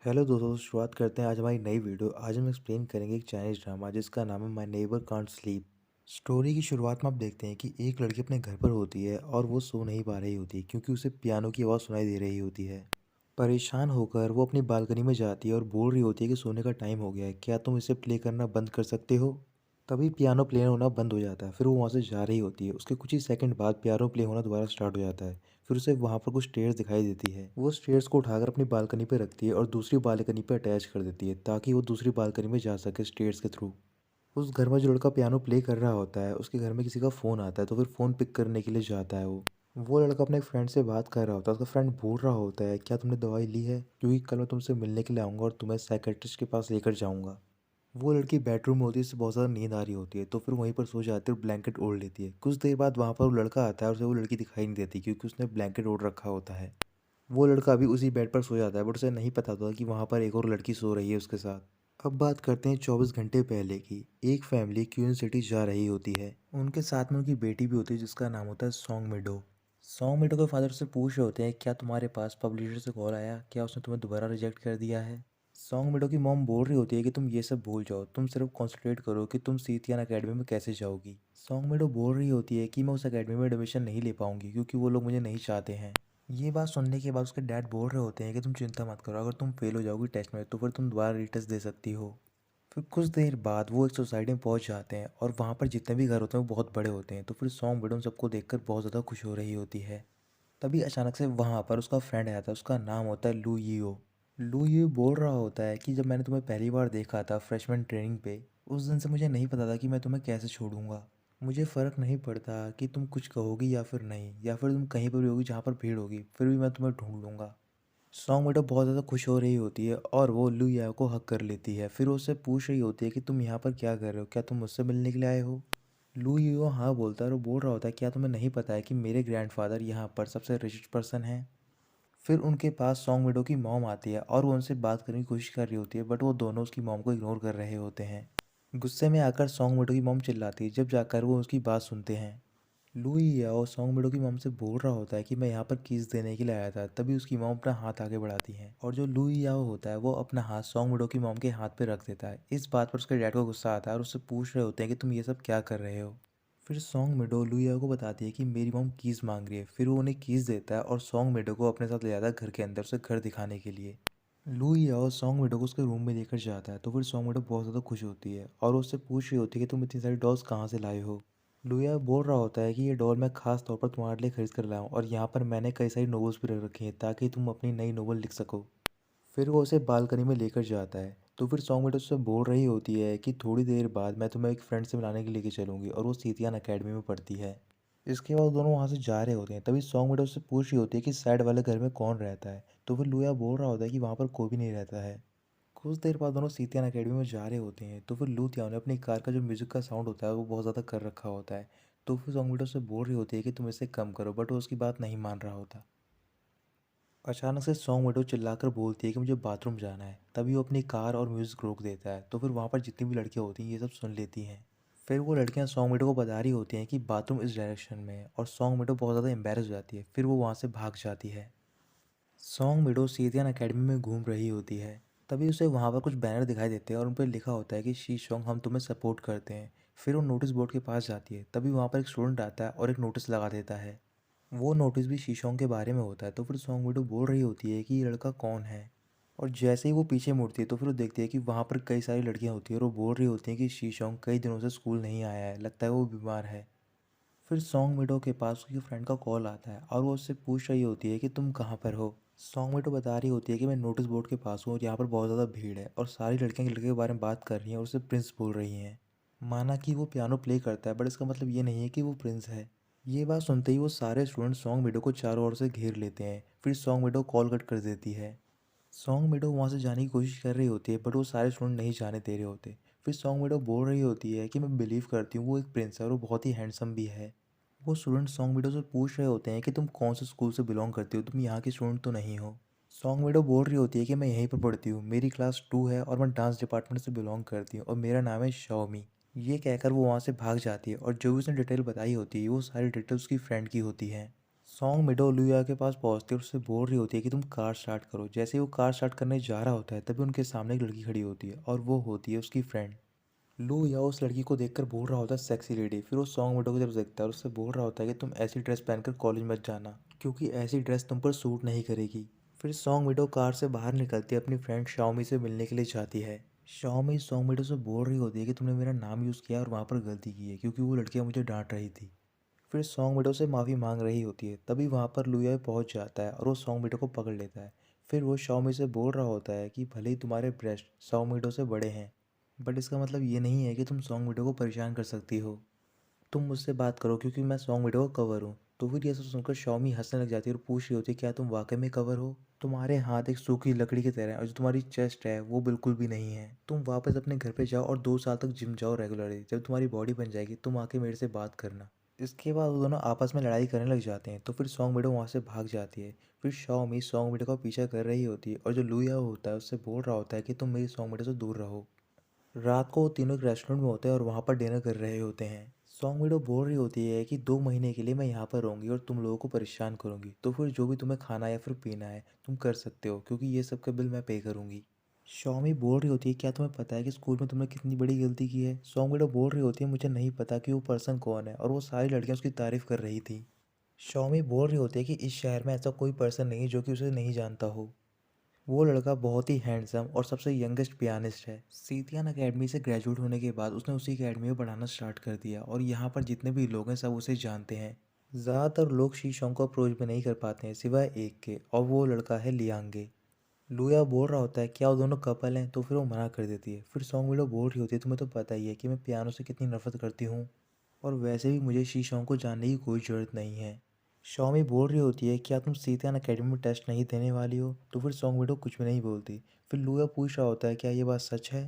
Hello दोस्तों, शुरुआत करते हैं आज हमारी नई वीडियो। आज हम एक्सप्लेन करेंगे एक चाइनीज ड्रामा जिसका नाम है my neighbour can't sleep. Story की शुरुआत में आप देखते हैं कि एक लड़की अपने घर पर होती है और वो सो नहीं पा रही होती क्योंकि उसे पियानो की आवाज़ सुनाई दे रही होती है। परेशान होकर वो अपनी बालकनी में जाती है और बोल रही होती है कि सोने का टाइम हो गया है, क्या तुम इसे प्ले करना बंद कर सकते हो। तभी पियानो प्ले होना बंद हो जाता है। फिर वो वहाँ से जा रही होती है। उसके कुछ ही सेकंड बाद पियानो प्ले होना दोबारा स्टार्ट हो जाता है। फिर उसे वहाँ पर कुछ स्टेयर्स दिखाई देती है। वो स्टेयर्स को उठाकर अपनी बालकनी पे रखती है और दूसरी बालकनी पे अटैच कर देती है ताकि वो दूसरी बालकनी में जा सके स्टेयर्स के थ्रू। उस घर में जो लड़का पियानो प्ले कर रहा होता है उसके घर में किसी का फ़ोन आता है, तो फिर फ़ोन पिक करने के लिए जाता है वो लड़का अपने फ्रेंड से बात कर रहा होता है। उसका फ्रेंड बोल रहा होता है, क्या तुमने दवाई ली है, क्योंकि कल मैं तुमसे मिलने के लिए आऊँगा और तुम्हें साइकेट्रिस्ट के पास लेकर जाऊँगा। वो लड़की बेडरूम में होती है, उसे बहुत ज़्यादा नींद आ रही होती है, तो फिर वहीं पर सो जाती है और ब्लैंकेट ओढ़ लेती है। कुछ देर बाद वहाँ पर वो लड़का आता है और उसे वो लड़की दिखाई नहीं देती क्योंकि उसने ब्लैंकेट ओढ़ रखा होता है। वो लड़का अभी उसी बेड पर सो जाता है, बट उसे नहीं पता होता कि वहाँ पर एक और लड़की सो रही है उसके साथ। अब बात करते हैं 24 घंटे पहले की। एक फैमिली क्यून सिटी जा रही होती है। उनके साथ में उनकी बेटी भी होती है जिसका नाम होता है सॉन्ग मिडो। सॉन्ग मिडो के फादर से पूछ रहे होते हैं, क्या तुम्हारे पास पब्लिशर से कॉल आया, क्या उसने तुम्हें दोबारा रिजेक्ट कर दिया है। सॉन्ग मिडो की मॉम बोल रही होती है कि तुम ये सब भूल जाओ, तुम सिर्फ कॉन्सेंट्रेट करो कि तुम सीतियान अकेडमी में कैसे जाओगी। सॉन्ग मिडो बोल रही होती है कि मैं उस अकेडमी में एडमिशन नहीं ले पाऊंगी क्योंकि वो लोग मुझे नहीं चाहते हैं। ये बात सुनने के बाद उसके डैड बोल रहे होते हैं कि तुम चिंता मत करो, अगर तुम फेल हो जाओगी टेस्ट में तो फिर तुम दोबारा रीटेस्ट दे सकती हो। फिर कुछ देर बाद वो एक सोसाइटी में पहुंच जाते हैं और वहाँ पर जितने भी घर होते हैं वो बहुत बड़े होते हैं, तो फिर सॉन्ग मिडो उन सबको देखकर बहुत ज़्यादा खुश हो रही होती है। तभी अचानक से वहाँ पर उसका फ्रेंड आता है, उसका नाम होता है लू यीओ। लू यीओ बोल रहा होता है कि जब मैंने तुम्हें पहली बार देखा था फ्रेशमैन ट्रेनिंग पे, उस दिन से मुझे नहीं पता था कि मैं तुम्हें कैसे छोड़ूंगा। मुझे फ़र्क नहीं पड़ता कि तुम कुछ कहोगी या फिर नहीं, या फिर तुम कहीं पर भी होगी जहाँ पर भीड़ होगी, फिर भी मैं तुम्हें ढूंढ लूँगा। सॉन्ग मेडो बहुत ज़्यादा खुश हो रही होती है और वो लू याओ को हक कर लेती है। फिर वो उससे पूछ रही होती है कि तुम यहाँ पर क्या कर रहे हो, क्या तुम मुझसे मिलने के लिए आए हो। लू यो हाँ बोलता है और वो बोल रहा होता है, क्या तुम्हें नहीं पता है कि मेरे ग्रैंडफादर यहाँ पर सबसे रिचेस्ट पर्सन हैं। फिर उनके पास सॉन्ग विडो की मॉम आती है और वो उनसे बात करने की कोशिश कर रही होती है, बट वो दोनों उसकी मॉम को इग्नोर कर रहे होते हैं। गुस्से में आकर सॉन्ग विडो की मॉम चिल्लाती है, जब जाकर वो उसकी बात सुनते हैं। लुई याओ सॉन्ग विडो की मॉम से बोल रहा होता है कि मैं यहाँ पर कीज देने के लिए आया था, तभी उसकी मॉम अपना हाथ आगे बढ़ाती है और जो लुई याओ होता है वो अपना हाथ सॉन्ग विडो की मॉम के हाथ पे रख देता है। इस बात पर उसके डैड को गुस्सा आता है और उससे पूछ रहे होते हैं कि तुम ये सब क्या कर रहे हो। फिर सॉन्ग मिडो लुइया को बताती है कि मेरी मॉम कीज़ मांग रही है। फिर वो उन्हें कीज़ देता है और सॉन्ग मिडो को अपने साथ ले जाता है घर के अंदर, उसे घर दिखाने के लिए। लुइया और सॉन्ग मिडो को उसके रूम में लेकर जाता है, तो फिर सॉन्ग मिडो बहुत ज़्यादा खुश होती है और उससे पूछ रही होती है कि तुम इतनी सारी डॉल्स कहाँ से लाए हो। लुइया बोल रहा होता है कि ये डॉल मैं खास तौर पर तुम्हारे लिए खरीद कर लाया हूँ और यहाँ पर मैंने कई सारी नोवेल्स भी रख रखी हैं ताकि तुम अपनी नई नोवेल लिख सको। फिर वो उसे बालकनी में लेकर जाता है, तो फिर सॉन्ग मेट उससे बोल रही होती है कि थोड़ी देर बाद मैं तुम्हें एक फ्रेंड से मिलाने के लेके चलूंगी, और वो सीतियान अकेडमी में पढ़ती है। इसके बाद दोनों वहाँ से जा रहे होते हैं, तभी सॉन्ग मेट उससे पूछ रही होती है कि साइड वाले घर में कौन रहता है, तो फिर लुया बोल रहा होता है कि वहाँ पर कोई भी नहीं रहता है। कुछ देर बाद दोनों सीतियान अकेडमी में जा रहे होते हैं, तो फिर लू तियाओ ने अपनी कार का जो म्यूज़िक का साउंड होता है वो बहुत ज़्यादा कर रखा होता है। तो फिर सॉन्ग मेट उससे बोल रही होती है कि तुम इसे कम करो, बट वो उसकी बात नहीं मान रहा होता। अचानक से सॉन्ग विडो चिल्लाकर बोलती है कि मुझे बाथरूम जाना है। तभी वो अपनी कार और म्यूजिक रोक देता है, तो फिर वहाँ पर जितनी भी लड़कियाँ होती हैं ये सब सुन लेती हैं। फिर वो लड़कियाँ सॉन्ग विडो को बता रही होती हैं कि बाथरूम इस डायरेक्शन में है, और सॉन्ग विडो बहुत ज़्यादा एम्बेरस हो जाती है। फिर वो वहाँ से भाग जाती है। सॉन्ग विडो सीतियान अकेडमी में घूम रही होती है। तभी उसे वहाँ पर कुछ बैनर दिखाई देते हैं और उन पर लिखा होता है कि शी सॉन्ग हम तुम्हें सपोर्ट करते हैं। फिर वो नोटिस बोर्ड के पास जाती है, तभी वहाँ पर एक स्टूडेंट आता है और एक नोटिस लगा देता है। वो नोटिस भी शीशोंग के बारे में होता है, तो फिर सॉन्ग विडो बोल रही होती है कि ये लड़का कौन है। और जैसे ही वो पीछे मुड़ती है तो फिर वो देखती है कि वहाँ पर कई सारी लड़कियाँ होती हैं और वो बोल रही होती हैं कि शीशोंग कई दिनों से स्कूल नहीं आया है, लगता है वो बीमार है। फिर सॉन्ग विडो के पास उसकी फ्रेंड का कॉल आता है और वो उससे पूछ रही होती है कि तुम कहाँ पर हो। सॉन्ग विडो बता रही होती है कि मैं नोटिस बोर्ड के पास हूँ और यहाँ पर बहुत ज़्यादा भीड़ है, और सारी लड़कियाँ एक लड़के के बारे में बात कर रही हैं और उससे प्रिंस बोल रही हैं। माना कि वो पियानो प्ले करता है, बट इसका मतलब ये नहीं है कि वो प्रिंस है। ये बात सुनते ही वो सारे स्टूडेंट सॉन्ग मिडो को चारों ओर से घेर लेते हैं। फिर सॉन्ग मिडो कॉल कट कर देती है। सॉन्ग मिडो वहाँ से जाने की कोशिश कर रही होती है, बट वो सारे स्टूडेंट नहीं जाने दे रहे होते। फिर सॉन्ग मिडो बोल रही होती है कि मैं बिलीव करती हूँ वो एक प्रिंस है और वो बहुत ही हैंडसम भी है। वो स्टूडेंट सॉन्ग मिडो से पूछ रहे होते हैं कि तुम कौन से स्कूल से बिलोंग करती हो, तुम यहाँ की स्टूडेंट तो नहीं हो। सॉन्ग मिडो बोल रही होती है कि मैं यहीं पर पढ़ती हूँ, मेरी क्लास 2 है और मैं डांस डिपार्टमेंट से बिलोंग करती हूँ और मेरा नाम है शाओमी। ये कहकर वो वहाँ से भाग जाती है और जो भी उसने डिटेल बताई होती है वो सारी डिटेल उसकी फ्रेंड की होती है। सॉन्ग मिडो लुया के पास पहुंचती है और उससे बोल रही होती है कि तुम कार स्टार्ट करो। जैसे ही वो कार स्टार्ट करने जा रहा होता है तभी उनके सामने एक लड़की खड़ी होती है और वो होती है उसकी फ्रेंड। लुया उस लड़की को देखकर बोल रहा होता है सेक्सी लेडी। फिर वो सॉन्ग मिडो की तरफ देखता है और उससे बोल रहा होता है कि तुम ऐसी ड्रेस पहनकर कॉलेज मत जाना क्योंकि ऐसी ड्रेस तुम पर सूट नहीं करेगी। फिर सॉन्ग मिडो कार से बाहर निकलती है, अपनी फ्रेंड शाओमी से मिलने के लिए जाती है। शाओमी सॉन्ग मिडो से बोल रही होती है कि तुमने मेरा नाम यूज़ किया और वहाँ पर गलती की है क्योंकि वो लड़कियाँ मुझे डांट रही थी। फिर सॉन्ग मिडो से माफ़ी मांग रही होती है, तभी वहाँ पर लुया पहुँच जाता है और वो सॉन्ग मिडो को पकड़ लेता है। फिर वो शाओमी से बोल रहा होता है कि भले ही तुम्हारे ब्रेस्ट सॉन्ग मिडो से बड़े हैं, बट इसका मतलब ये नहीं है कि तुम सॉन्ग मिडो को परेशान कर सकती हो। तुम मुझसे बात करो क्योंकि मैं सॉन्ग वीडियो का कवर हूँ। तो फिर ये सब सुनकर शॉमी हंसने लग जाती है और पूछ रही होती है क्या तुम वाकई में कवर हो। तुम्हारे हाथ एक सूखी लकड़ी की तरह है और जो तुम्हारी चेस्ट है वो बिल्कुल भी नहीं है। तुम वापस अपने घर पे जाओ और 2 साल तक जिम जाओ रेगुलरली। जब तुम्हारी बॉडी बन जाएगी तुम आके मेरे से बात करना। इसके बाद वो दोनों आपस में लड़ाई करने लग जाते हैं। तो फिर सॉन्ग वीडियो वहाँ से भाग जाती है। फिर शॉमी सॉन्ग वीडियो का पीछा कर रही होती है और जो लुया होता है उससे बोल रहा होता है कि तुम मेरी सॉन्ग वीडियो से दूर रहो। रात को वो तीनों एक रेस्टोरेंट में होते हैं और वहाँ पर डिनर कर रहे होते हैं। सॉन्ग विडो बोल रही होती है कि 2 महीने के लिए मैं यहाँ पर रहूँगी और तुम लोगों को परेशान करूँगी, तो फिर जो भी तुम्हें खाना या फिर पीना है तुम कर सकते हो क्योंकि ये सब का बिल मैं पे करूँगी। शॉमी बोल रही होती है क्या तुम्हें पता है कि स्कूल में तुमने कितनी बड़ी गलती की है। सॉन्ग विडो बोल रही होती है मुझे नहीं पता कि वो पर्सन कौन है और वो सारी लड़कियाँ उसकी तारीफ कर रही थी। शॉमी बोल रही होती है कि इस शहर में ऐसा कोई पर्सन नहीं है जो कि उसे नहीं जानता हो। वो लड़का बहुत ही हैंडसम और सबसे यंगेस्ट पियानिस्ट है। सीतियान अकेडमी से ग्रेजुएट होने के बाद उसने उसी अकेडमी में पढ़ाना स्टार्ट कर दिया और यहाँ पर जितने भी लोग हैं सब उसे जानते हैं। ज़्यादातर लोग शीशों को अप्रोच भी नहीं कर पाते हैं सिवाय एक के, और वो लड़का है लियांगे। लुया बोल रहा होता है क्या वो दोनों कपल हैं, तो फिर वो मना कर देती है। फिर सॉन्ग विडो बोल रही होती है तुम्हें तो पता ही है कि मैं पियानो से कितनी नफरत करती हूँ और वैसे भी मुझे शीशों को जानने की कोई ज़रूरत नहीं है। शॉमी बोल रही होती है क्या तुम सीतियान अकेडमी में टेस्ट नहीं देने वाली हो, तो फिर सॉन्ग विडो कुछ भी नहीं बोलती। फिर लुया पूछ रहा होता है क्या ये बात सच है।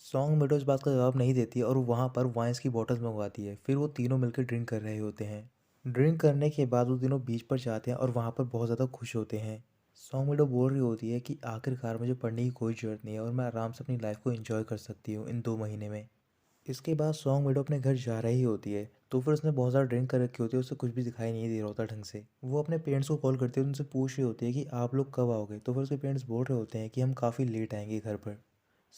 सॉन्ग विडो इस बात का जवाब नहीं देती और वो वहाँ पर वाइन्स की बॉटल्स मंगवाती है। फिर वो तीनों मिलकर ड्रिंक कर रहे होते हैं। ड्रिंक करने के बाद वो तीनों बीच पर जाते हैं और वहाँ पर बहुत ज़्यादा खुश होते हैं। सॉन्ग विडो बोल रही होती है कि आखिरकार मुझे पढ़ने की कोई ज़रूरत नहीं है और मैं आराम से अपनी लाइफ को एंजॉय कर सकती हूँ इन 2 महीने में। इसके बाद सॉन्ग विडो अपने घर जा रही होती है, तो फिर उसने बहुत ज़्यादा ड्रिंक कर रखी होती है, उसे कुछ भी दिखाई नहीं दे रहा होता ढंग से। वो अपने पेरेंट्स को कॉल करती है, उनसे पूछ रही होती है कि आप लोग कब आओगे। तो फिर उसके पेरेंट्स बोल रहे होते हैं कि हम काफ़ी लेट आएंगे घर पर।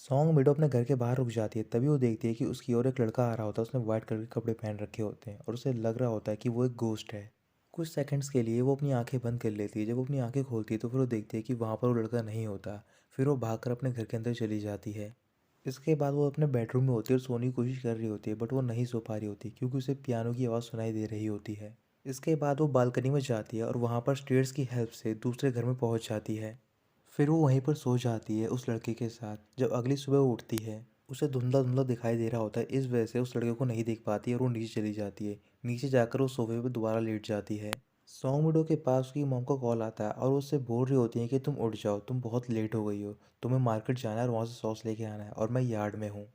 सॉन्ग विडो अपने घर के बाहर रुक जाती है, तभी वो देखती है कि उसकी ओर एक लड़का आ रहा होता है। उसने वाइट कलर के कपड़े पहन रखे होते हैं और उसे लग रहा होता है कि वो एक गोस्ट है। कुछ सेकंड्स के लिए वो अपनी आंखें बंद कर लेती है। जब वो अपनी आंखें खोलती है तो फिर वो देखती है कि वहाँ पर वो लड़का नहीं होता। फिर वो भागकर अपने घर के अंदर चली जाती है। इसके बाद वो अपने बेडरूम में होती है और सोने की कोशिश कर रही होती है, बट वो नहीं सो पा रही होती क्योंकि उसे पियानो की आवाज़ सुनाई दे रही होती है। इसके बाद वो बालकनी में जाती है और वहाँ पर स्टेयर्स की हेल्प से दूसरे घर में पहुँच जाती है। फिर वो वहीं पर सो जाती है उस लड़के के साथ। जब अगली सुबह वो उठती है उसे धुंधला धुंधला दिखाई दे रहा होता है, इस वजह से उस लड़के को नहीं देख पाती और वो नीचे चली जाती है। नीचे जाकर वो सोफे पर दोबारा लेट जाती है। सॉन्ग विडो के पास उसकी मॉम का कॉल आता है और वो उससे बोल रही होती है कि तुम उठ जाओ, तुम बहुत लेट हो गई हो, तुम्हें मार्केट जाना है और वहाँ से सॉस लेके आना है और मैं यार्ड में हूँ।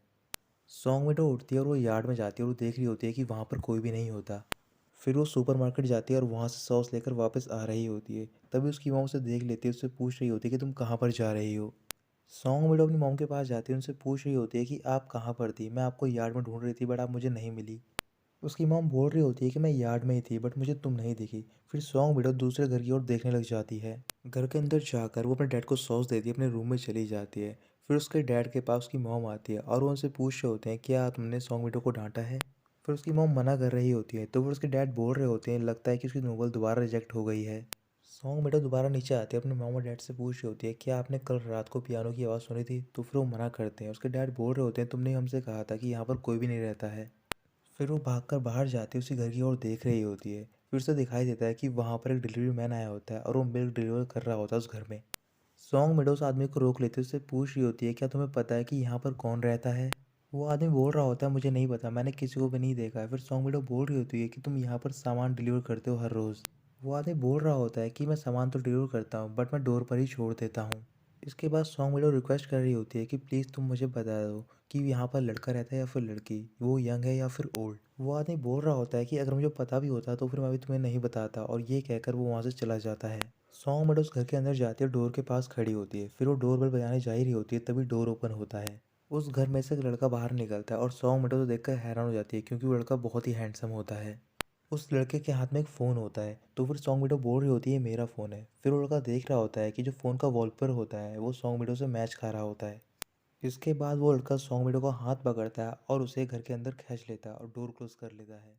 सॉन्ग विडो उठती है और वो यार्ड में जाती है और वो देख रही होती है कि वहाँ पर कोई भी नहीं होता। फिर वो सुपरमार्केट जाती है और वहाँ से सॉस लेकर वापस आ रही होती है। तभी उसकी मॉम उसे देख लेती है, उससे पूछ रही होती है कि तुम कहाँ पर जा रही हो। सॉन्ग विडो अपनी मॉम के पास जाती है, उनसे पूछ रही होती है कि आप कहाँ पर थी, मैं आपको यार्ड में ढूंढ रही थी बट आप मुझे नहीं मिली। उसकी मॉम बोल रही होती है कि मैं यार्ड में ही थी बट मुझे तुम नहीं दिखी। फिर सॉन्ग विडो दूसरे घर की ओर देखने लग जाती है। घर के अंदर जाकर वो अपने डैड को सॉस देती है, अपने रूम में चली जाती है। फिर उसके डैड के पास उसकी मॉम आती है और वो उनसे पूछ रहे होते हैं क्या तुमने सॉन्ग विडो को डांटा है। फिर उसकी मॉम मना कर रही होती है, तो फिर उसके डैड बोल रहे होते हैं लगता है कि उसकी नोवेल दोबारा रिजेक्ट हो गई है। सॉन्ग विडो दोबारा नीचे आती है, अपने मॉम और डैड से पूछ रही होती है क्या आपने कल रात को पियानो की आवाज़ सुनी थी। तो फिर वो मना करते हैं। उसके डैड बोल रहे होते हैं तुमने हमसे कहा था कि यहाँ पर कोई भी नहीं रहता है। फिर वो भागकर बाहर जाती है, उसी घर की ओर देख रही होती है। फिर उसे दिखाई देता है कि वहाँ पर एक डिलीवरी मैन आया होता है और वो मिल्क डिलीवर कर रहा होता है उस घर में। सॉन्ग मिडो उस आदमी को रोक लेती है, उससे पूछ रही होती है क्या तुम्हें पता है कि यहाँ पर कौन रहता है। वो आदमी बोल रहा होता है मुझे नहीं पता, मैंने किसी को भी नहीं देखा है। फिर सॉन्ग मिडो बोल रही होती है कि तुम यहाँ पर सामान डिलीवर करते हो हर रोज़। वो आदमी बोल रहा होता है कि मैं सामान तो डिलीवर करता हूँ बट मैं डोर पर ही छोड़ देता हूँ। इसके बाद सॉन्ग मिडो रिक्वेस्ट कर रही होती है कि प्लीज़ तुम मुझे बता दो कि यहाँ पर लड़का रहता है या फिर लड़की, वो यंग है या फिर ओल्ड। वो आदमी बोल रहा होता है कि अगर मुझे पता भी होता तो फिर मैं भी तुम्हें नहीं बताता, और ये कहकर वो वहाँ से चला जाता है। सॉन्ग मेडोज घर के अंदर जाती है, डोर के पास खड़ी होती है। फिर वो डोर बेल बजाने जा ही रही होती है, तभी डोर ओपन होता है। उस घर में से एक लड़का बाहर निकलता है और सॉन्ग मेडोज देखकर हैरान हो जाती है क्योंकि वो लड़का बहुत ही हैंडसम होता है। उस लड़के के हाथ में एक फ़ोन होता है, तो फिर सॉन्ग वीडियो बोल रही होती है ये मेरा फ़ोन है। फिर वो लड़का देख रहा होता है कि जो फ़ोन का वॉलपेपर होता है वो सॉन्ग वीडियो से मैच खा रहा होता है। इसके बाद वो लड़का सॉन्ग वीडियो का हाथ पकड़ता है और उसे घर के अंदर खींच लेता है और डोर क्लोज कर लेता है।